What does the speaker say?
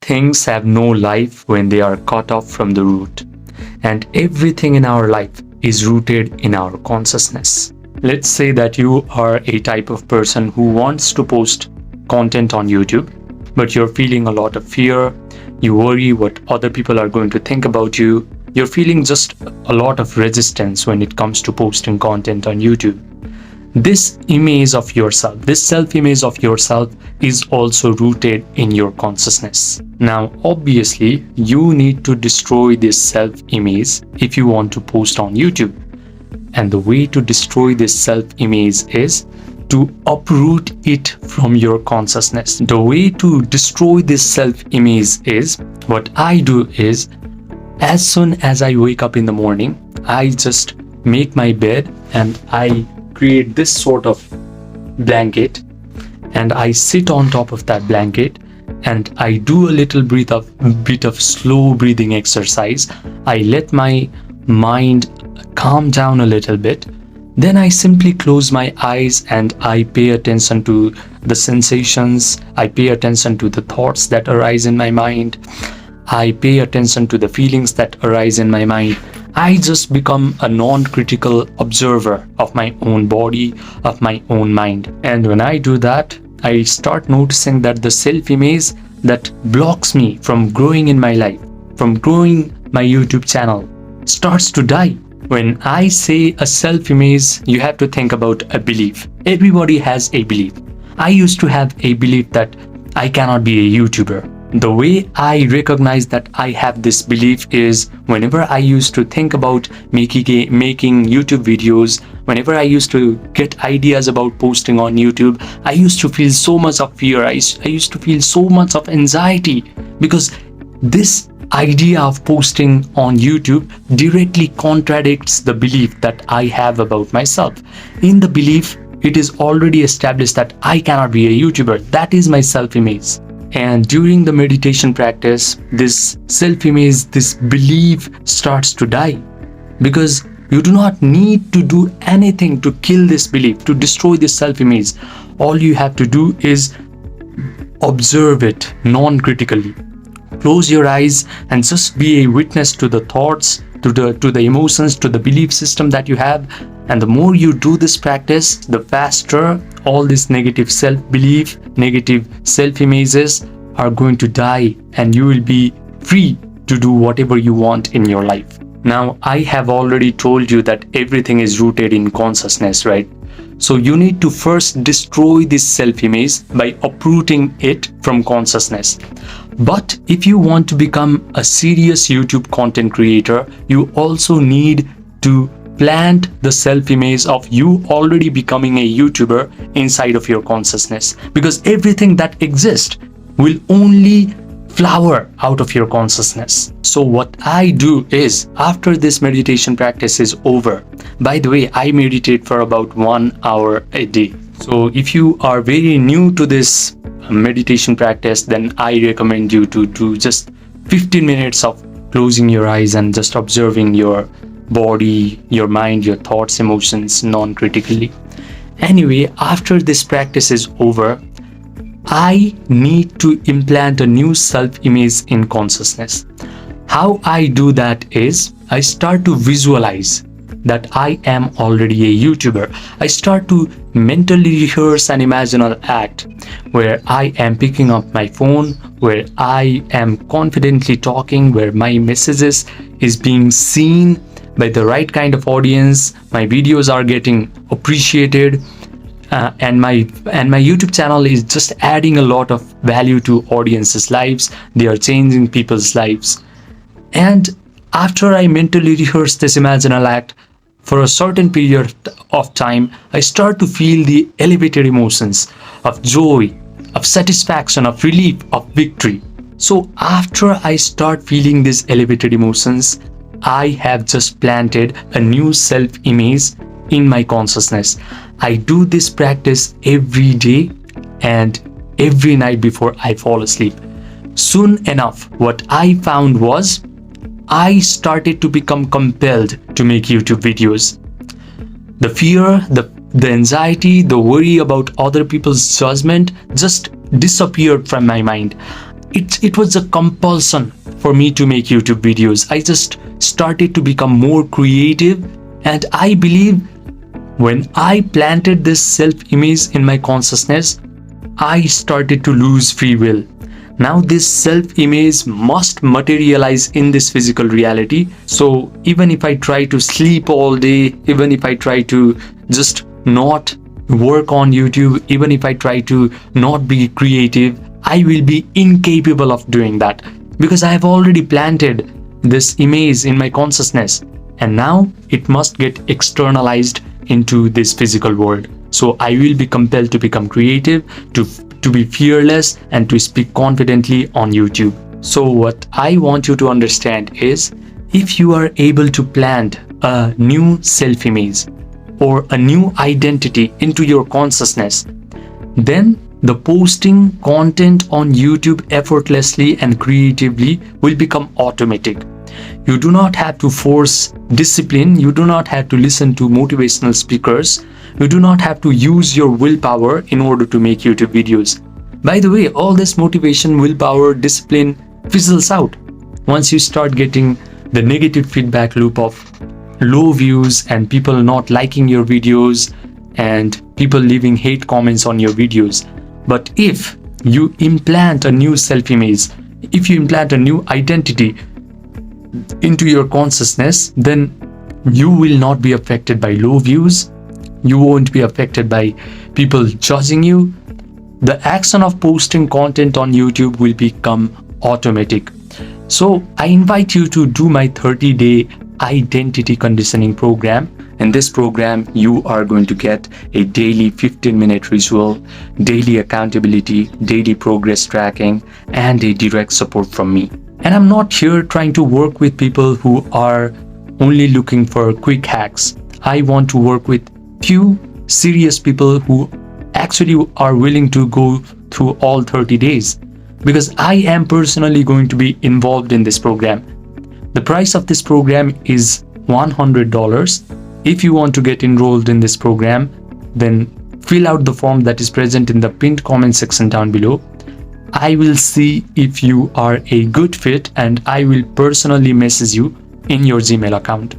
things have no life when they are cut off from the root. And everything in our life is rooted in our consciousness. Let's say that you are a type of person who wants to post content on YouTube, but you're feeling a lot of fear. You worry what other people are going to think about you. You're feeling just a lot of resistance when it comes to posting content on YouTube. This image of yourself, this self-image of yourself is also rooted in your consciousness. Now, obviously, you need to destroy this self-image if you want to post on YouTube. And the way to destroy this self-image is to uproot it from your consciousness. The way to destroy this self-image is, what I do is, as soon as I wake up in the morning, I just make my bed and I create this sort of blanket and I sit on top of that blanket and I do a little bit of slow breathing exercise. I let my mind calm down a little bit. Then I simply close my eyes and I pay attention to the sensations. I pay attention to the thoughts that arise in my mind. I pay attention to the feelings that arise in my mind. I just become a non-critical observer of my own body, of my own mind. And when I do that, I start noticing that the self-image that blocks me from growing in my life, from growing my YouTube channel, starts to die. When I say a self-image, you have to think about a belief. Everybody has a belief. I used to have a belief that I cannot be a YouTuber. The way I recognize that I have this belief is whenever I used to think about making YouTube videos, whenever I used to get ideas about posting on YouTube, I used to feel so much of fear. I used to feel so much of anxiety because this idea of posting on YouTube directly contradicts the belief that I have about myself. In the belief, it is already established that I cannot be a YouTuber. That is my self-image. And during the meditation practice, this self-image, this belief starts to die because you do not need to do anything to kill this belief, to destroy this self-image. All you have to do is observe it non-critically. Close your eyes and just be a witness to the thoughts, to the emotions, to the belief system that you have. And the more you do this practice, the faster all these negative self-belief, negative self-images are going to die and you will be free to do whatever you want in your life. Now, I have already told you that everything is rooted in consciousness, right? So you need to first destroy this self-image by uprooting it from consciousness. But if you want to become a serious YouTube content creator, you also need to plant the self-image of you already becoming a YouTuber inside of your consciousness, because everything that exists will only flower out of your consciousness. So what I do is, after this meditation practice is over, by the way, I meditate for about 1 hour a day. So if you are very new to this meditation practice, then I recommend you to do just 15 minutes of closing your eyes and just observing your body, your mind, your thoughts, emotions non-critically. Anyway, after this practice is over, I need to implant a new self-image in consciousness. How I do that is, I start to visualize that I am already a YouTuber. I start to mentally rehearse an imaginal act where I am picking up my phone, where I am confidently talking, where my messages is being seen by the right kind of audience, my videos are getting appreciated, and my YouTube channel is just adding a lot of value to audiences' lives. They are changing people's lives. And after I mentally rehearse this imaginal act for a certain period of time, I start to feel the elevated emotions of joy, of satisfaction, of relief, of victory. So after I start feeling these elevated emotions, I have just planted a new self-image in my consciousness. I do this practice every day and every night before I fall asleep. Soon enough, what I found was I started to become compelled to make YouTube videos. The fear, the anxiety, the worry about other people's judgment just disappeared from my mind. it was a compulsion for me to make YouTube videos. I just started to become more creative, and I believe when I planted this self-image in my consciousness, I started to lose free will. Now this self-image must materialize in this physical reality. So even if I try to sleep all day, even if I try to just not work on YouTube, even if I try to not be creative, I will be incapable of doing that, because I have already planted this image in my consciousness, and now it must get externalized into this physical world. So I will be compelled to become creative, to be fearless, and to speak confidently on YouTube. So what I want you to understand is, if you are able to plant a new self-image or a new identity into your consciousness, then the posting content on YouTube effortlessly and creatively will become automatic. You do not have to force discipline, you do not have to listen to motivational speakers, you do not have to use your willpower in order to make YouTube videos. By the way, all this motivation, willpower, discipline fizzles out once you start getting the negative feedback loop of low views and people not liking your videos and people leaving hate comments on your videos. But if you implant a new self-image, if you implant a new identity into your consciousness, then you will not be affected by low views. You won't be affected by people judging you. The action of posting content on YouTube will become automatic. So I invite you to do my 30-day identity conditioning program. In this program, you are going to get a daily 15-minute ritual, daily accountability, daily progress tracking, and a direct support from me. And I'm not here trying to work with people who are only looking for quick hacks. I want to work with few serious people who actually are willing to go through all 30 days, because I am personally going to be involved in this program. The price of this program is $100. If you want to get enrolled in this program, then fill out the form that is present in the pinned comment section down below. I will see if you are a good fit, and I will personally message you in your Gmail account.